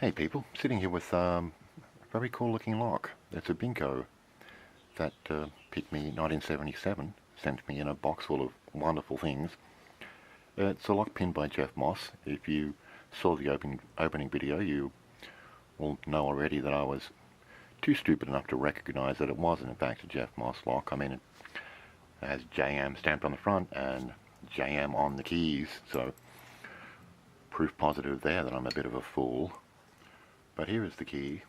Hey people, sitting here with a very cool looking lock. It's a Binco that PickME 1977 sent me in a box full of wonderful things. It's a lock pinned by Jeff Moss. If you saw the opening video, you will know already that I was too stupid enough to recognize that it wasn't in fact a Jeff Moss lock. I mean, it has JM stamped on the front and JM on the keys, so proof positive there that I'm a bit of a fool. But here is the key.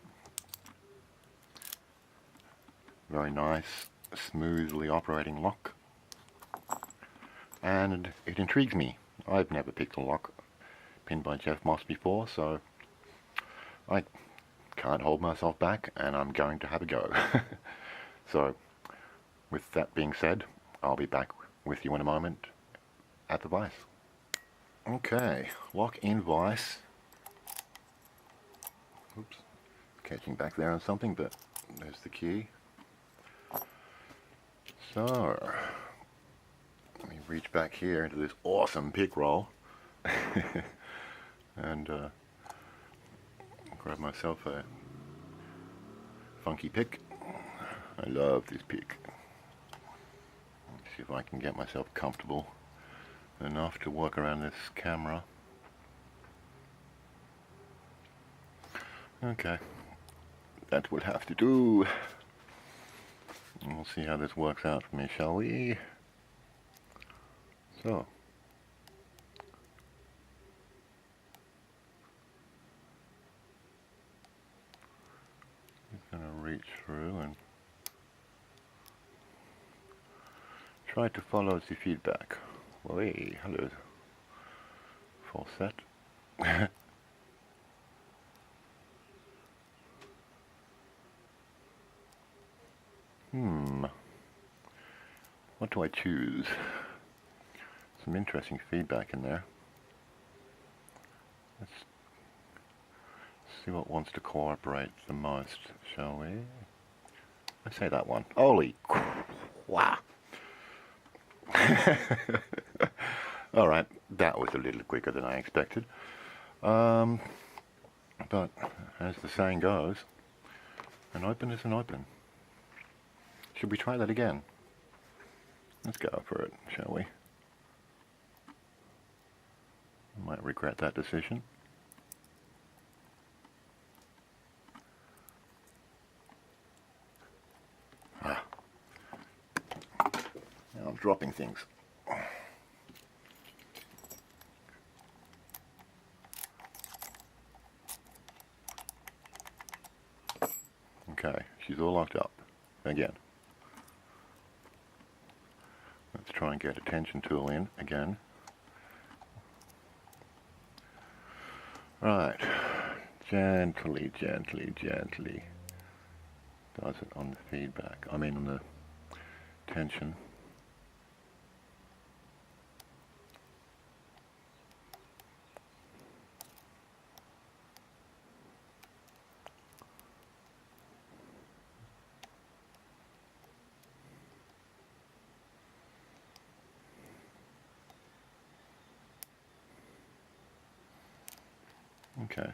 Very nice, smoothly operating lock. And it intrigues me. I've never picked a lock pinned by Jeff Moss before, so I can't hold myself back and I'm going to have a go. So, with that being said, I'll be back with you in a moment at the vise. Okay, lock in vise. Oops, catching back there on something, but there's the key. So, let me reach back here into this awesome pick roll and grab myself a funky pick. I love this pick. Let's see if I can get myself comfortable enough to work around this camera. Okay, that will have to do. And we'll see how this works out for me, shall we? So, I'm going to reach through and try to follow the feedback. Well, hey, hello. Full set. What do I choose? Some interesting feedback in there. Let's see what wants to cooperate the most, shall we? Let's say that one. Holy wow! Alright, that was a little quicker than I expected. But as the saying goes, an open is an open. Should we try that again? Let's go for it, shall we? I might regret that decision. Now I'm dropping things. Okay, she's all locked up. Again. Let's try and get a tension tool in again. Right. Gently, gently, gently. Does it on the feedback. I mean on the tension. Okay.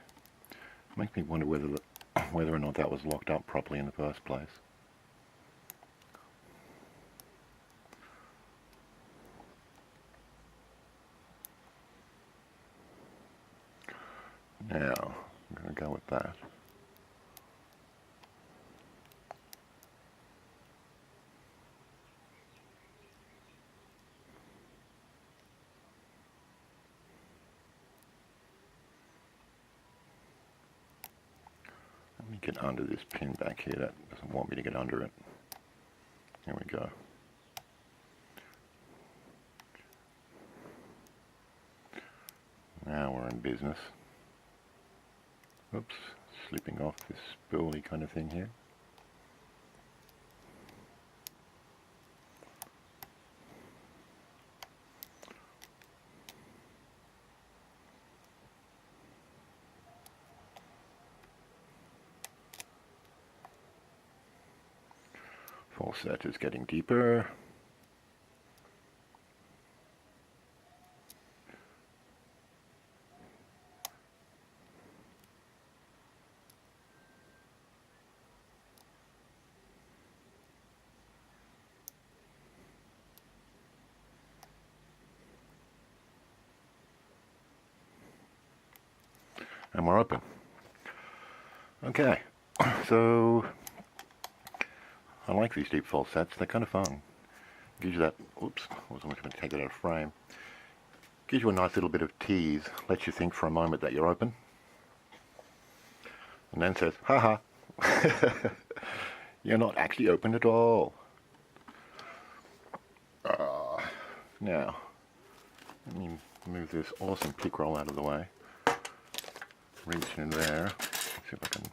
Makes me wonder whether or not that was locked up properly in the first place. Now, I'm going to go with that. Let me get under this pin back here. That doesn't want me to get under it. Here we go. Now we're in business. Oops, slipping off this spoolie kind of thing here. Full set is getting deeper. and we're open. Okay, so I like these deep false sets. They're kind of fun. Gives you that, oops, I was almost going to take it out of frame. Gives you a nice little bit of tease, lets you think for a moment that you're open, and then says, haha, you're not actually open at all. Now, let me move this awesome pick roll out of the way. Reach in there, see if I can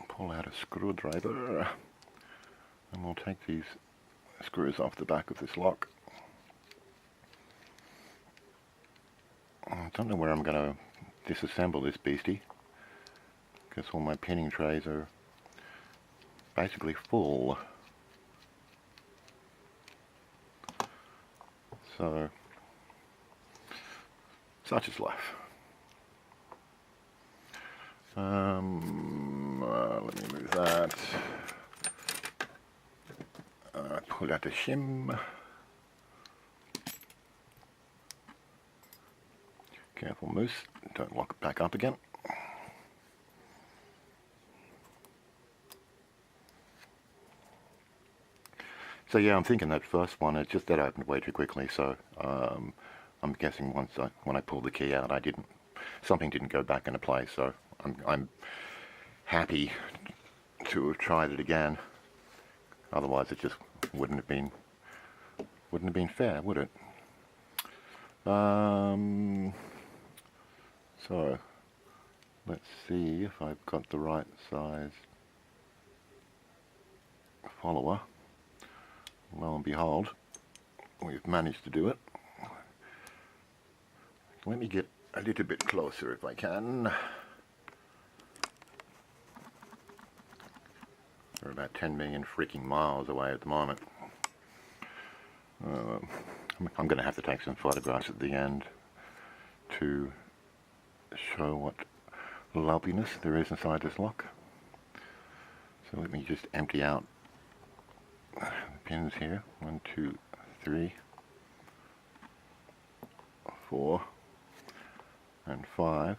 pull out a screwdriver, and we'll take these screws off the back of this lock. I don't know where I'm going to disassemble this beastie, because all my pinning trays are basically full. So, such is life. Let me move that. Pull out the shim. Careful, moose. Don't lock it back up again. So yeah, I'm thinking that first one, that opened way too quickly. So I'm guessing when I pulled the key out, something didn't go back into place. So I'm happy to have tried it again. Otherwise, it just wouldn't have been fair, would it? So let's see if I've got the right size follower. Lo and behold, we've managed to do it. Let me get a little bit closer if I can. We're about 10 million freaking miles away at the moment. I'm going to have to take some photographs at the end to show what loveliness there is inside this lock. So let me just empty out the pins here. 1, 2, 3, 4, and 5.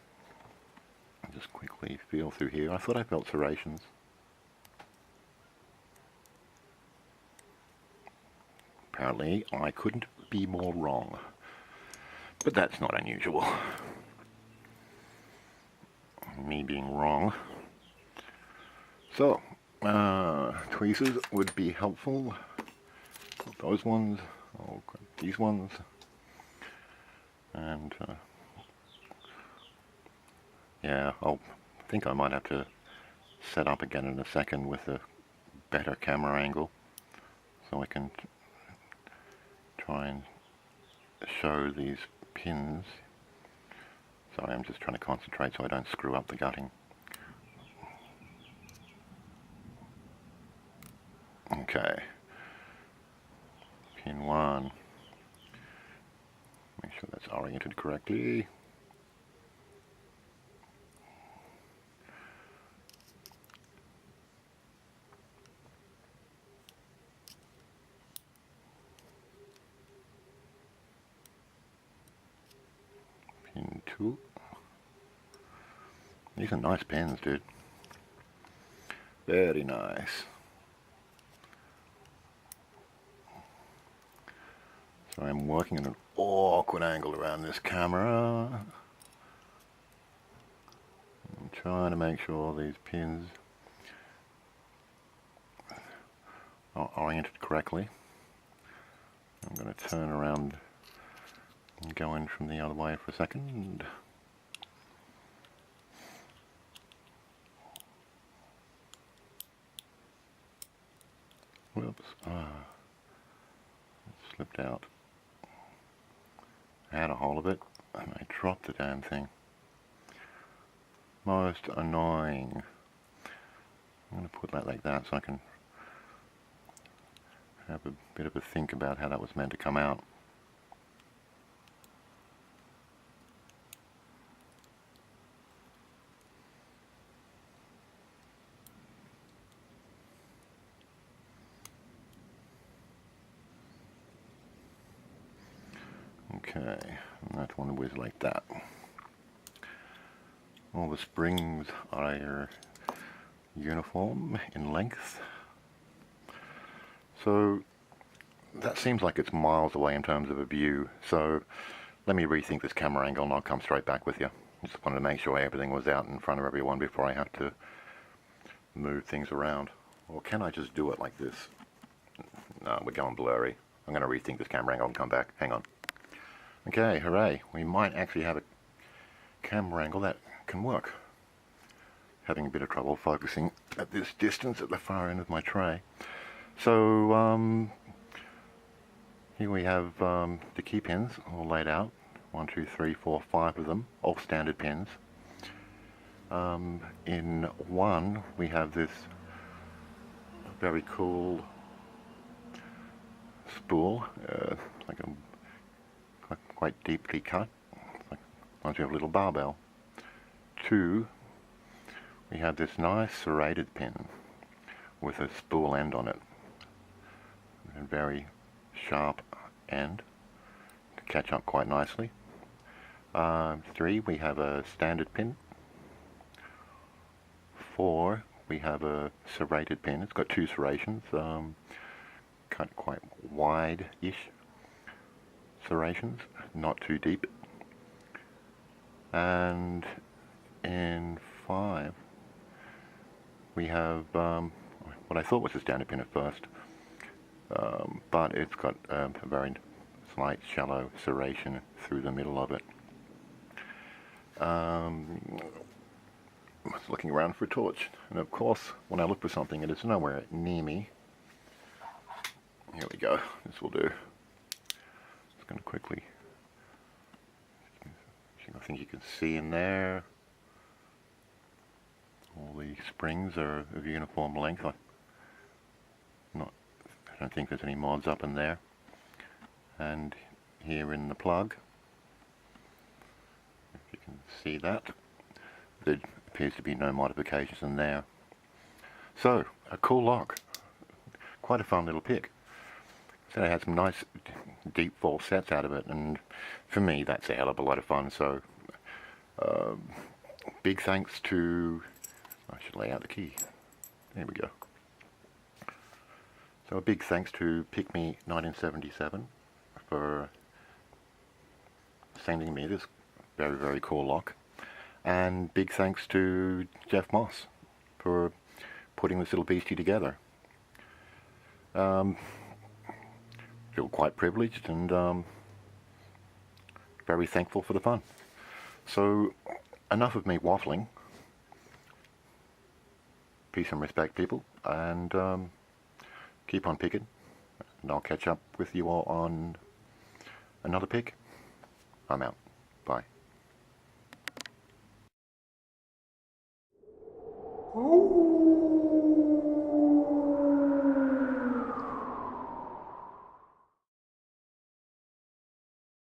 I'll just quickly feel through here. I thought I felt serrations. Apparently, I couldn't be more wrong. But that's not unusual. Me being wrong. So, tweezers would be helpful. Those ones, I'll grab these ones, and yeah, I think I might have to set up again in a second with a better camera angle, so I can try and show these pins. Sorry, I'm just trying to concentrate so I don't screw up the gutting. Okay. Pin 1. Make sure that's oriented correctly. Pin 2. These are nice pens, dude. Very nice. So I'm working at an awkward angle around this camera. I'm trying to make sure these pins are oriented correctly. I'm going to turn around and go in from the other way for a second. Whoops. It slipped out. I had a hold of it and I dropped the damn thing. Most annoying. I'm going to put that like that so I can have a bit of a think about how that was meant to come out. Okay, and that one was like that. All the springs are uniform in length. So that seems like it's miles away in terms of a view. So let me rethink this camera angle and I'll come straight back with you. Just wanted to make sure everything was out in front of everyone before I have to move things around. Or can I just do it like this? No, we're going blurry. I'm going to rethink this camera angle and come back. Hang on. Okay, hooray. We might actually have a camera angle that can work. Having a bit of trouble focusing at this distance at the far end of my tray. So, here we have the key pins all laid out. 1, 2, 3, 4, 5 of them, all standard pins. In one, we have this very cool spool, like a quite deeply cut, like reminds me of a little barbell. 2, we have this nice serrated pin with a spool end on it, a very sharp end to catch up quite nicely. 3, we have a standard pin. 4, we have a serrated pin. It's got 2 serrations, cut quite wide-ish serrations, not too deep. And in 5, we have what I thought was a standard pin at first, but it's got a very slight shallow serration through the middle of it. I was looking around for a torch, and of course when I look for something it is nowhere near me. Here we go, this will do. Just going to quickly, I think you can see in there, all the springs are of uniform length. I don't think there's any mods up in there. And here in the plug, if you can see that, there appears to be no modifications in there. So, a cool lock. Quite a fun little pick. So I had some nice deep fall sets out of it, and for me that's a hell of a lot of fun. So big thanks to, I should lay out the key, there we go. So a big thanks to PickME 1977 for sending me this very, very cool lock, and big thanks to Jeff Moss for putting this little beastie together. Feel quite privileged and very thankful for the fun. So enough of me waffling. Peace and respect, people, and keep on picking, and I'll catch up with you all on another pick. I'm out. Bye. Oh.